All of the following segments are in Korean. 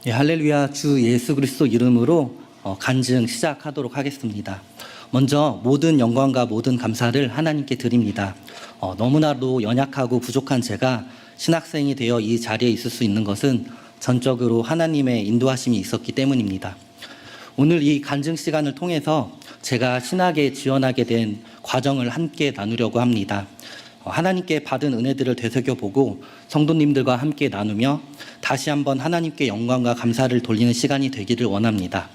예, 할렐루야. 주 예수 그리스도 이름으로 간증 시작하도록 하겠습니다. 먼저 모든 영광과 모든 감사를 하나님께 드립니다. 너무나도 연약하고 부족한 제가 신학생이 되어 이 자리에 있을 수 있는 것은 전적으로 하나님의 인도하심이 있었기 때문입니다. 오늘 이 간증 시간을 통해서 제가 신학에 지원하게 된 과정을 함께 나누려고 합니다. 하나님께 받은 은혜들을 되새겨보고 성도님들과 함께 나누며 다시 한번 하나님께 영광과 감사를 돌리는 시간이 되기를 원합니다.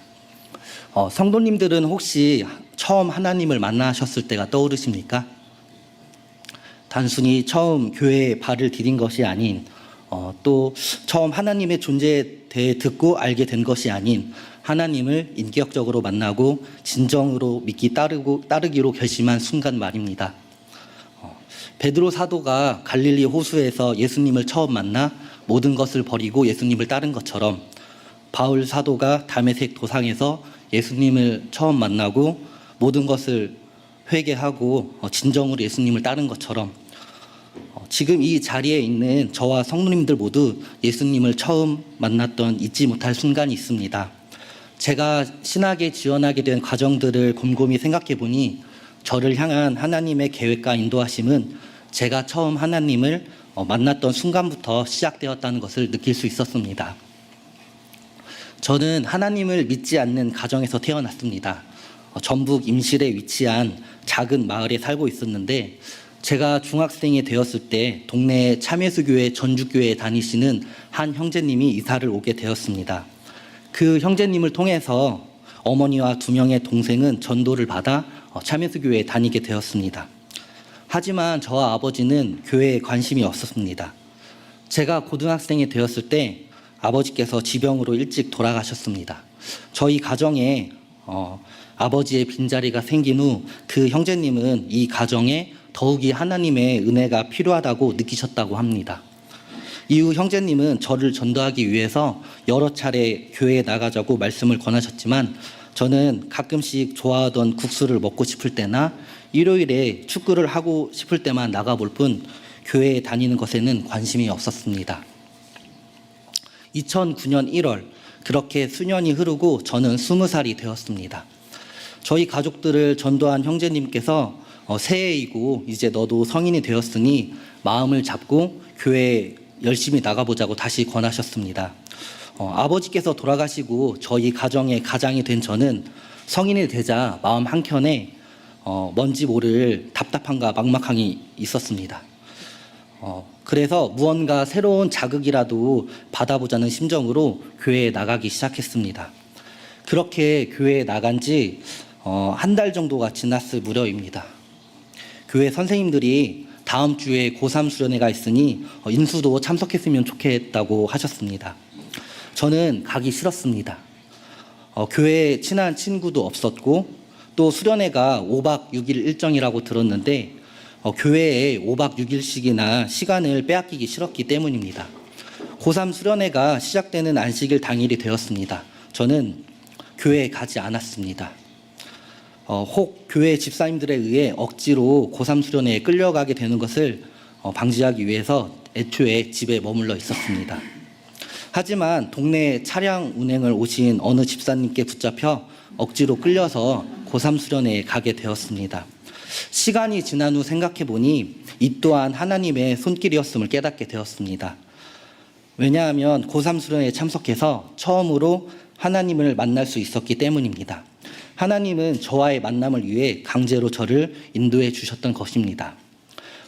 성도님들은 혹시 처음 하나님을 만나셨을 때가 떠오르십니까? 단순히 처음 교회에 발을 디딘 것이 아닌 또 처음 하나님의 존재에 대해 듣고 알게 된 것이 아닌 하나님을 인격적으로 만나고 진정으로 믿기 따르기로 결심한 순간 말입니다. 베드로 사도가 갈릴리 호수에서 예수님을 처음 만나 모든 것을 버리고 예수님을 따른 것처럼 바울 사도가 다메섹 도상에서 예수님을 처음 만나고 모든 것을 회개하고 진정으로 예수님을 따른 것처럼 지금 이 자리에 있는 저와 성도님들 모두 예수님을 처음 만났던 잊지 못할 순간이 있습니다. 제가 신학에 지원하게 된 과정들을 곰곰이 생각해 보니 저를 향한 하나님의 계획과 인도하심은 제가 처음 하나님을 만났던 순간부터 시작되었다는 것을 느낄 수 있었습니다. 저는 하나님을 믿지 않는 가정에서 태어났습니다. 전북 임실에 위치한 작은 마을에 살고 있었는데 제가 중학생이 되었을 때 동네 참예수교회 전주교회에 다니시는 한 형제님이 이사를 오게 되었습니다. 그 형제님을 통해서 어머니와 2명의 동생은 전도를 받아 참예수교회에 다니게 되었습니다. 하지만 저와 아버지는 교회에 관심이 없었습니다. 제가 고등학생이 되었을 때 아버지께서 지병으로 일찍 돌아가셨습니다. 저희 가정에 아버지의 빈자리가 생긴 후 그 형제님은 이 가정에 더욱이 하나님의 은혜가 필요하다고 느끼셨다고 합니다. 이후 형제님은 저를 전도하기 위해서 여러 차례 교회에 나가자고 말씀을 권하셨지만 저는 가끔씩 좋아하던 국수를 먹고 싶을 때나 일요일에 축구를 하고 싶을 때만 나가볼 뿐 교회에 다니는 것에는 관심이 없었습니다. 2009년 1월 그렇게 수년이 흐르고 저는 20살이 되었습니다. 저희 가족들을 전도한 형제님께서 새해이고 이제 너도 성인이 되었으니 마음을 잡고 교회에 열심히 나가보자고 다시 권하셨습니다. 아버지께서 돌아가시고 저희 가정의 가장이 된 저는 성인이 되자 마음 한켠에 뭔지 모를 답답함과 막막함이 있었습니다. 그래서 무언가 새로운 자극이라도 받아보자는 심정으로 교회에 나가기 시작했습니다. 그렇게 교회에 나간 지 한 달 정도가 지났을 무렵입니다. 교회 선생님들이 다음 주에 고3 수련회가 있으니 인수도 참석했으면 좋겠다고 하셨습니다. 저는 가기 싫었습니다. 교회에 친한 친구도 없었고 또 수련회가 5박 6일 일정이라고 들었는데 교회에 5박 6일씩이나 시간을 빼앗기기 싫었기 때문입니다. 고3 수련회가 시작되는 안식일 당일이 되었습니다. 저는 교회에 가지 않았습니다. 혹 교회 집사님들에 의해 억지로 고3 수련회에 끌려가게 되는 것을 방지하기 위해서 애초에 집에 머물러 있었습니다. 하지만 동네 차량 운행을 오신 어느 집사님께 붙잡혀 억지로 끌려서 고3 수련회에 가게 되었습니다. 시간이 지난 후 생각해 보니 이 또한 하나님의 손길이었음을 깨닫게 되었습니다. 왜냐하면 고3 수련회에 참석해서 처음으로 하나님을 만날 수 있었기 때문입니다. 하나님은 저와의 만남을 위해 강제로 저를 인도해 주셨던 것입니다.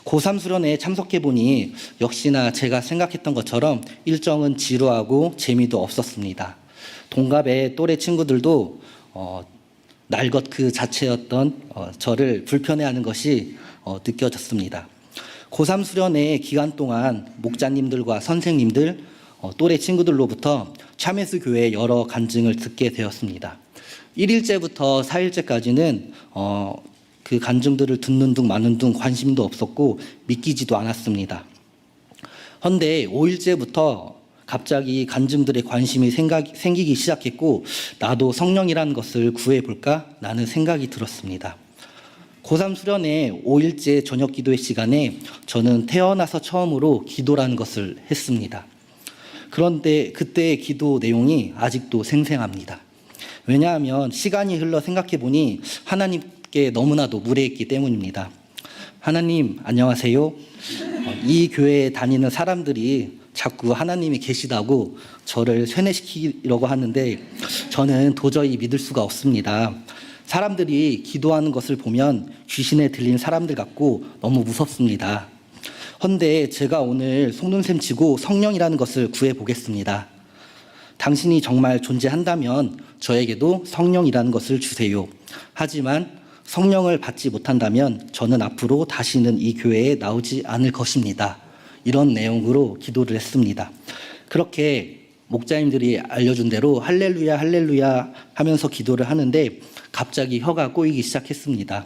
고3 수련회에 참석해 보니 역시나 제가 생각했던 것처럼 일정은 지루하고 재미도 없었습니다. 동갑의 또래 친구들도 날 것 그 자체였던 저를 불편해하는 것이 느껴졌습니다. 고3 수련회 기간 동안 목자님들과 선생님들, 또래 친구들로부터 참예수 교회의 여러 간증을 듣게 되었습니다. 1일째부터 4일째까지는 그 간증들을 듣는 둥 마는 둥 관심도 없었고 믿기지도 않았습니다. 그런데 5일째부터 갑자기 간증들의 관심이 생기기 시작했고 나도 성령이라는 것을 구해볼까? 라는 생각이 들었습니다. 고3 수련회 5일째 저녁 기도회 시간에 저는 태어나서 처음으로 기도라는 것을 했습니다. 그런데 그때의 기도 내용이 아직도 생생합니다. 왜냐하면 시간이 흘러 생각해 보니 하나님께 너무나도 무례했기 때문입니다. 하나님, 안녕하세요. 이 교회에 다니는 사람들이 자꾸 하나님이 계시다고 저를 세뇌시키려고 하는데 저는 도저히 믿을 수가 없습니다. 사람들이 기도하는 것을 보면 귀신에 들린 사람들 같고 너무 무섭습니다. 헌데 제가 오늘 속눈샘 치고 성령이라는 것을 구해보겠습니다. 당신이 정말 존재한다면 저에게도 성령이라는 것을 주세요. 하지만 성령을 받지 못한다면 저는 앞으로 다시는 이 교회에 나오지 않을 것입니다. 이런 내용으로 기도를 했습니다. 그렇게 목자님들이 알려준 대로 할렐루야 할렐루야 하면서 기도를 하는데 갑자기 혀가 꼬이기 시작했습니다.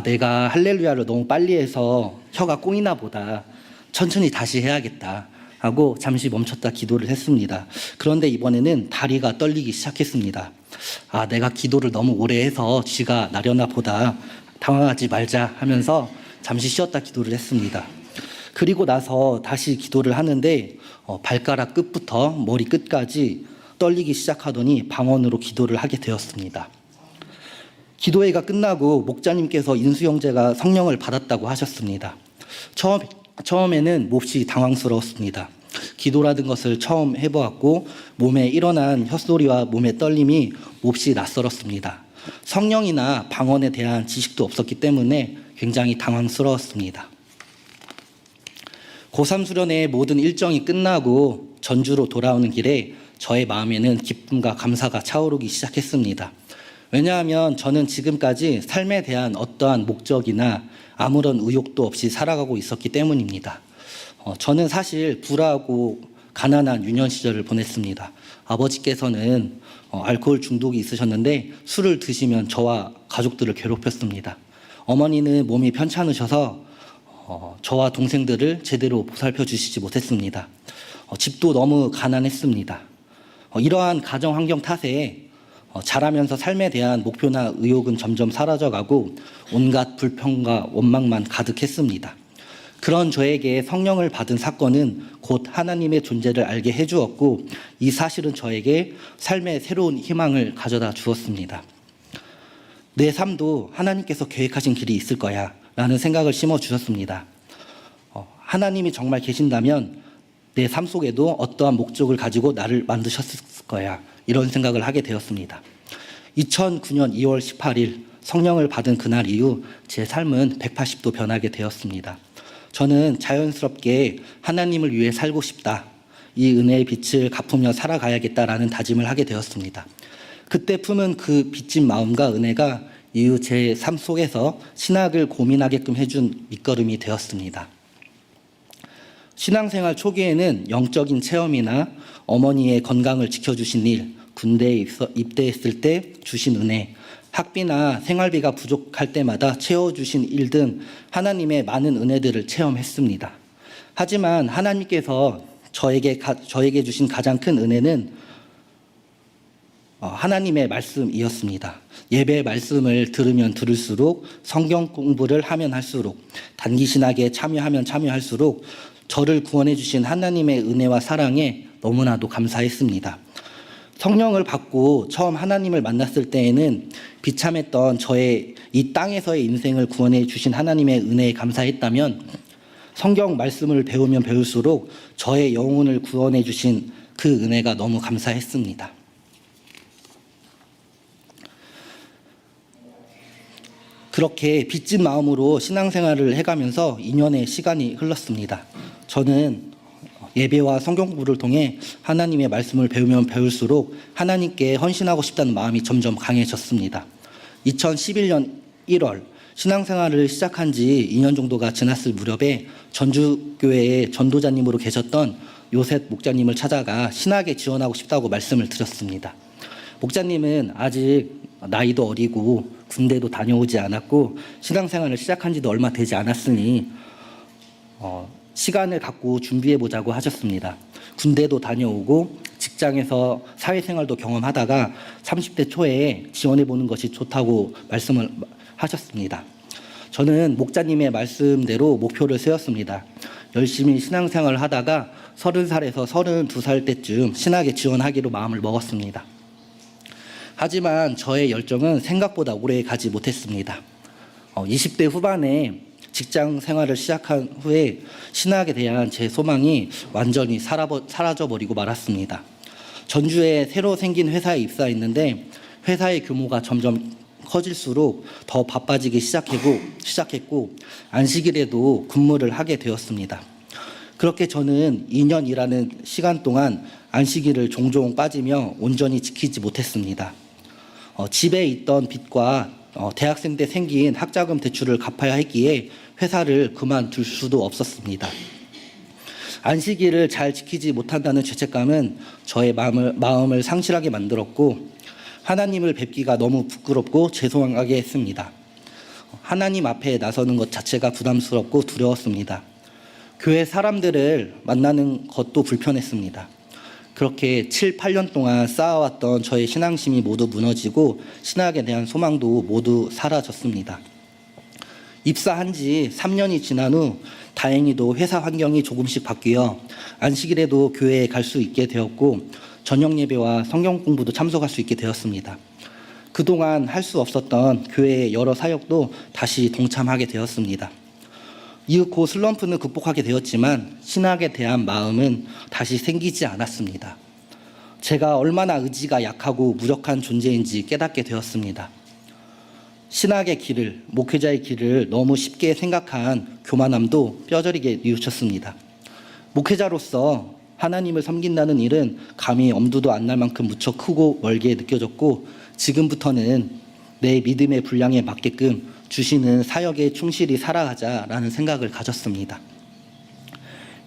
내가 할렐루야를 너무 빨리 해서 혀가 꼬이나 보다. 천천히 다시 해야겠다 하고 잠시 멈췄다 기도를 했습니다. 그런데 이번에는 다리가 떨리기 시작했습니다. 내가 기도를 너무 오래 해서 쥐가 나려나 보다. 당황하지 말자 하면서 잠시 쉬었다 기도를 했습니다. 그리고 나서 다시 기도를 하는데 발가락 끝부터 머리 끝까지 떨리기 시작하더니 방언으로 기도를 하게 되었습니다. 기도회가 끝나고 목자님께서 인수 형제가 성령을 받았다고 하셨습니다. 처음에는 몹시 당황스러웠습니다. 기도라는 것을 처음 해보았고 몸에 일어난 헛소리와 몸의 떨림이 몹시 낯설었습니다. 성령이나 방언에 대한 지식도 없었기 때문에 굉장히 당황스러웠습니다. 고3 수련회의 모든 일정이 끝나고 전주로 돌아오는 길에 저의 마음에는 기쁨과 감사가 차오르기 시작했습니다. 왜냐하면 저는 지금까지 삶에 대한 어떠한 목적이나 아무런 의욕도 없이 살아가고 있었기 때문입니다. 저는 사실 불화하고 가난한 유년 시절을 보냈습니다. 아버지께서는 알코올 중독이 있으셨는데 술을 드시면 저와 가족들을 괴롭혔습니다. 어머니는 몸이 편찮으셔서 저와 동생들을 제대로 보살펴 주시지 못했습니다. 집도 너무 가난했습니다. 이러한 가정 환경 탓에 자라면서 삶에 대한 목표나 의욕은 점점 사라져가고 온갖 불평과 원망만 가득했습니다. 그런 저에게 성령을 받은 사건은 곧 하나님의 존재를 알게 해주었고 이 사실은 저에게 삶의 새로운 희망을 가져다 주었습니다. 내 삶도 하나님께서 계획하신 길이 있을 거야 라는 생각을 심어주셨습니다. 하나님이 정말 계신다면 내 삶 속에도 어떠한 목적을 가지고 나를 만드셨을 거야 이런 생각을 하게 되었습니다. 2009년 2월 18일 성령을 받은 그날 이후 제 삶은 180도 변하게 되었습니다. 저는 자연스럽게 하나님을 위해 살고 싶다. 이 은혜의 빛을 갚으며 살아가야겠다라는 다짐을 하게 되었습니다. 그때 품은 그 빚진 마음과 은혜가 이후 제 삶 속에서 신학을 고민하게끔 해준 밑거름이 되었습니다. 신앙생활 초기에는 영적인 체험이나 어머니의 건강을 지켜주신 일, 군대에 입대했을 때 주신 은혜, 학비나 생활비가 부족할 때마다 채워주신 일 등 하나님의 많은 은혜들을 체험했습니다. 하지만 하나님께서 저에게 주신 가장 큰 은혜는 하나님의 말씀이었습니다. 예배 말씀을 들으면 들을수록 성경 공부를 하면 할수록 단기 신학에 참여하면 참여할수록 저를 구원해 주신 하나님의 은혜와 사랑에 너무나도 감사했습니다. 성령을 받고 처음 하나님을 만났을 때에는 비참했던 저의 이 땅에서의 인생을 구원해 주신 하나님의 은혜에 감사했다면 성경 말씀을 배우면 배울수록 저의 영혼을 구원해 주신 그 은혜가 너무 감사했습니다. 그렇게 빚진 마음으로 신앙생활을 해가면서 2년의 시간이 흘렀습니다. 저는 예배와 성경 공부를 통해 하나님의 말씀을 배우면 배울수록 하나님께 헌신하고 싶다는 마음이 점점 강해졌습니다. 2011년 1월 신앙생활을 시작한 지 2년 정도가 지났을 무렵에 전주교회의 전도자님으로 계셨던 요셉 목자님을 찾아가 신학에 지원하고 싶다고 말씀을 드렸습니다. 목자님은 아직 나이도 어리고 군대도 다녀오지 않았고 신앙생활을 시작한 지도 얼마 되지 않았으니 시간을 갖고 준비해보자고 하셨습니다. 군대도 다녀오고 직장에서 사회생활도 경험하다가 30대 초에 지원해보는 것이 좋다고 말씀을 하셨습니다. 저는 목자님의 말씀대로 목표를 세웠습니다. 열심히 신앙생활을 하다가 30살에서 32살 때쯤 신학에 지원하기로 마음을 먹었습니다. 하지만 저의 열정은 생각보다 오래 가지 못했습니다. 20대 후반에 직장 생활을 시작한 후에 신학에 대한 제 소망이 완전히 사라져버리고 말았습니다. 전주에 새로 생긴 회사에 입사했는데 회사의 규모가 점점 커질수록 더 바빠지기 시작했고 안식일에도 근무를 하게 되었습니다. 그렇게 저는 2년 일하는 시간 동안 안식일을 종종 빠지며 온전히 지키지 못했습니다. 집에 있던 빚과 대학생 때 생긴 학자금 대출을 갚아야 했기에 회사를 그만둘 수도 없었습니다. 안식일을 잘 지키지 못한다는 죄책감은 저의 마음을 상실하게 만들었고 하나님을 뵙기가 너무 부끄럽고 죄송하게 했습니다. 하나님 앞에 나서는 것 자체가 부담스럽고 두려웠습니다. 교회 사람들을 만나는 것도 불편했습니다. 그렇게 7, 8년 동안 쌓아왔던 저의 신앙심이 모두 무너지고 신학에 대한 소망도 모두 사라졌습니다. 입사한 지 3년이 지난 후 다행히도 회사 환경이 조금씩 바뀌어 안식일에도 교회에 갈 수 있게 되었고 저녁 예배와 성경 공부도 참석할 수 있게 되었습니다. 그동안 할 수 없었던 교회의 여러 사역도 다시 동참하게 되었습니다. 이윽고 슬럼프는 극복하게 되었지만 신학에 대한 마음은 다시 생기지 않았습니다. 제가 얼마나 의지가 약하고 무력한 존재인지 깨닫게 되었습니다. 신학의 길을, 목회자의 길을 너무 쉽게 생각한 교만함도 뼈저리게 뉘우쳤습니다. 목회자로서 하나님을 섬긴다는 일은 감히 엄두도 안 날 만큼 무척 크고 멀게 느껴졌고 지금부터는 내 믿음의 분량에 맞게끔 주시는 사역에 충실히 살아가자라는 생각을 가졌습니다.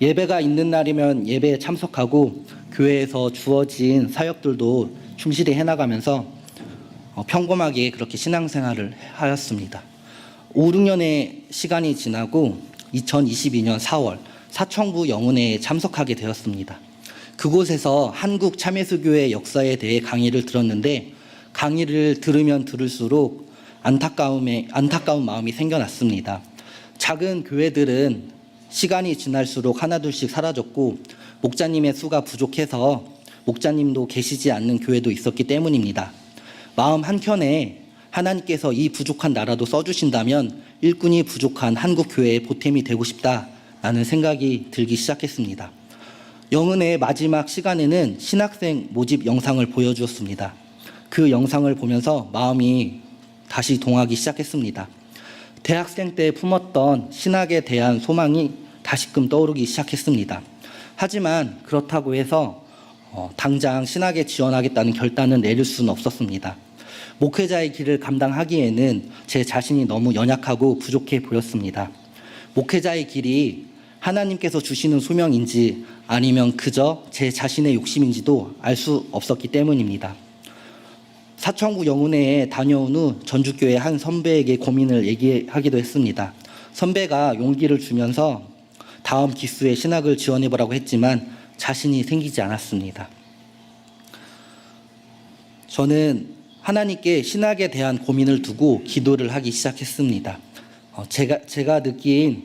예배가 있는 날이면 예배에 참석하고 교회에서 주어진 사역들도 충실히 해나가면서 평범하게 그렇게 신앙생활을 하였습니다. 5, 6년의 시간이 지나고 2022년 4월 사청부 영훈회에 참석하게 되었습니다. 그곳에서 한국 참예수교회 역사에 대해 강의를 들었는데 강의를 들으면 들을수록 안타까운 마음이 생겨났습니다. 작은 교회들은 시간이 지날수록 하나둘씩 사라졌고 목자님의 수가 부족해서 목자님도 계시지 않는 교회도 있었기 때문입니다. 마음 한켠에 하나님께서 이 부족한 나라도 써주신다면 일꾼이 부족한 한국 교회의 보탬이 되고 싶다라는 생각이 들기 시작했습니다. 영은회의 마지막 시간에는 신학생 모집 영상을 보여주었습니다. 그 영상을 보면서 마음이 다시 동하기 시작했습니다. 대학생 때 품었던 신학에 대한 소망이 다시금 떠오르기 시작했습니다. 하지만 그렇다고 해서 당장 신학에 지원하겠다는 결단을 내릴 수는 없었습니다. 목회자의 길을 감당하기에는 제 자신이 너무 연약하고 부족해 보였습니다. 목회자의 길이 하나님께서 주시는 소명인지 아니면 그저 제 자신의 욕심인지도 알 수 없었기 때문입니다. 사청구 영훈회에 다녀온 후 전주교회 한 선배에게 고민을 얘기하기도 했습니다. 선배가 용기를 주면서 다음 기수에 신학을 지원해보라고 했지만 자신이 생기지 않았습니다. 저는 하나님께 신학에 대한 고민을 두고 기도를 하기 시작했습니다. 제가 느낀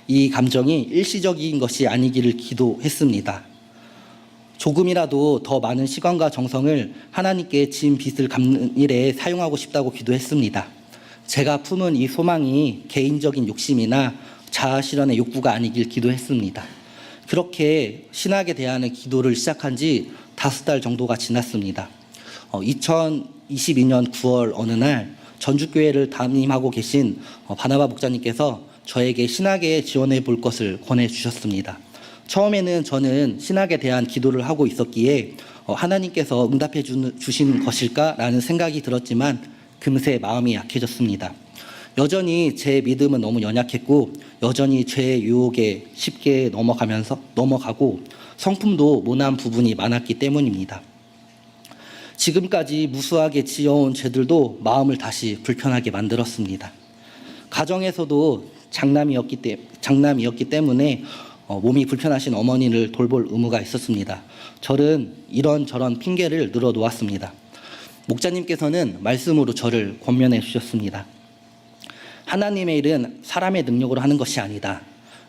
이 감정이 일시적인 것이 아니기를 기도했습니다. 조금이라도 더 많은 시간과 정성을 하나님께 진 빚을 갚는 일에 사용하고 싶다고 기도했습니다. 제가 품은 이 소망이 개인적인 욕심이나 자아실현의 욕구가 아니길 기도했습니다. 그렇게 신학에 대한 기도를 시작한 지 5달 정도가 지났습니다. 2022년 9월 어느 날 전주교회를 담임하고 계신 바나바 목자님께서 저에게 신학에 지원해 볼 것을 권해주셨습니다. 처음에는 저는 신학에 대한 기도를 하고 있었기에 하나님께서 응답해 주신 것일까라는 생각이 들었지만 금세 마음이 약해졌습니다. 여전히 제 믿음은 너무 연약했고 여전히 죄의 유혹에 쉽게 넘어가고 성품도 모난 부분이 많았기 때문입니다. 지금까지 무수하게 지어온 죄들도 마음을 다시 불편하게 만들었습니다. 가정에서도 장남이었기 때문에 몸이 불편하신 어머니를 돌볼 의무가 있었습니다. 저는 이런저런 핑계를 늘어놓았습니다. 목자님께서는 말씀으로 저를 권면해 주셨습니다. 하나님의 일은 사람의 능력으로 하는 것이 아니다.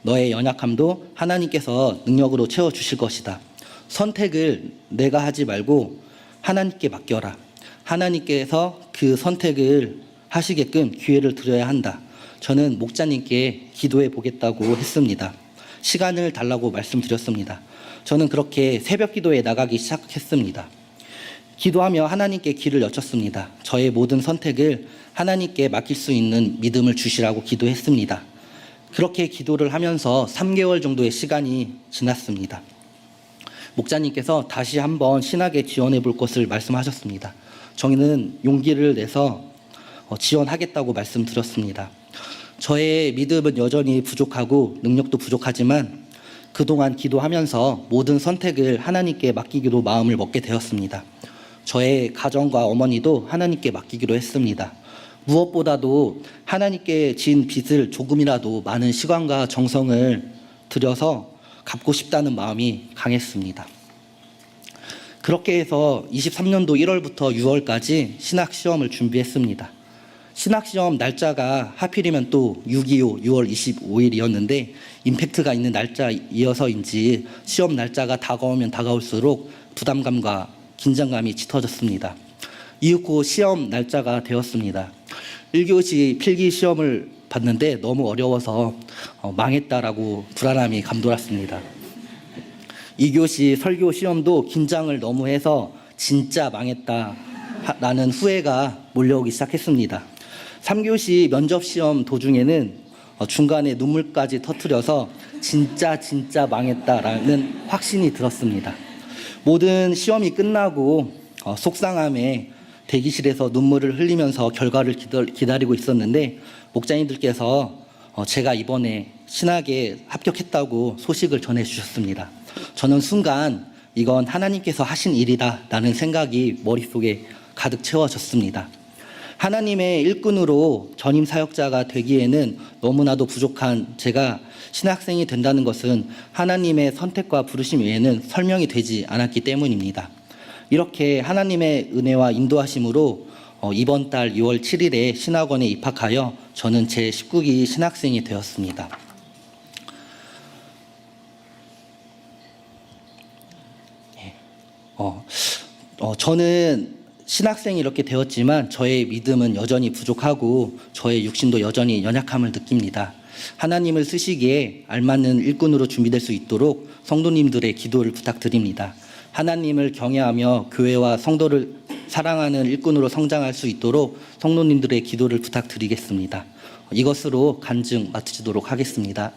너의 연약함도 하나님께서 능력으로 채워주실 것이다. 선택을 내가 하지 말고 하나님께 맡겨라. 하나님께서 그 선택을 하시게끔 기회를 드려야 한다. 저는 목자님께 기도해 보겠다고 했습니다. 시간을 달라고 말씀드렸습니다. 저는 그렇게 새벽 기도에 나가기 시작했습니다. 기도하며 하나님께 길을 여쭙습니다. 저의 모든 선택을 하나님께 맡길 수 있는 믿음을 주시라고 기도했습니다. 그렇게 기도를 하면서 3개월 정도의 시간이 지났습니다. 목자님께서 다시 한번 신학에 지원해 볼 것을 말씀하셨습니다. 저희는 용기를 내서 지원하겠다고 말씀드렸습니다. 저의 믿음은 여전히 부족하고 능력도 부족하지만 그동안 기도하면서 모든 선택을 하나님께 맡기기로 마음을 먹게 되었습니다. 저의 가정과 어머니도 하나님께 맡기기로 했습니다. 무엇보다도 하나님께 진 빚을 조금이라도 많은 시간과 정성을 들여서 갚고 싶다는 마음이 강했습니다. 그렇게 해서 23년도 1월부터 6월까지 신학시험을 준비했습니다. 신학시험 날짜가 하필이면 또 6.25 6월 25일이었는데 임팩트가 있는 날짜이어서인지 시험 날짜가 다가오면 다가올수록 부담감과 긴장감이 짙어졌습니다. 이윽고 시험 날짜가 되었습니다. 1교시 필기 시험을 봤는데 너무 어려워서 망했다라고 불안함이 감돌았습니다. 2교시 설교 시험도 긴장을 너무 해서 진짜 망했다라는 후회가 몰려오기 시작했습니다. 3교시 면접 시험 도중에는 중간에 눈물까지 터뜨려서 진짜 망했다라는 확신이 들었습니다. 모든 시험이 끝나고 속상함에 대기실에서 눈물을 흘리면서 결과를 기다리고 있었는데 목자님들께서 제가 이번에 신학에 합격했다고 소식을 전해주셨습니다. 저는 순간 이건 하나님께서 하신 일이다라는 생각이 머릿속에 가득 채워졌습니다. 하나님의 일꾼으로 전임 사역자가 되기에는 너무나도 부족한 제가 신학생이 된다는 것은 하나님의 선택과 부르심 외에는 설명이 되지 않았기 때문입니다. 이렇게 하나님의 은혜와 인도하심으로 이번 달 2월 7일에 신학원에 입학하여 저는 제 19기 신학생이 되었습니다. 저는 신학생이 이렇게 되었지만 저의 믿음은 여전히 부족하고 저의 육신도 여전히 연약함을 느낍니다. 하나님을 쓰시기에 알맞는 일꾼으로 준비될 수 있도록 성도님들의 기도를 부탁드립니다. 하나님을 경외하며 교회와 성도를 사랑하는 일꾼으로 성장할 수 있도록 성도님들의 기도를 부탁드리겠습니다. 이것으로 간증 마치도록 하겠습니다.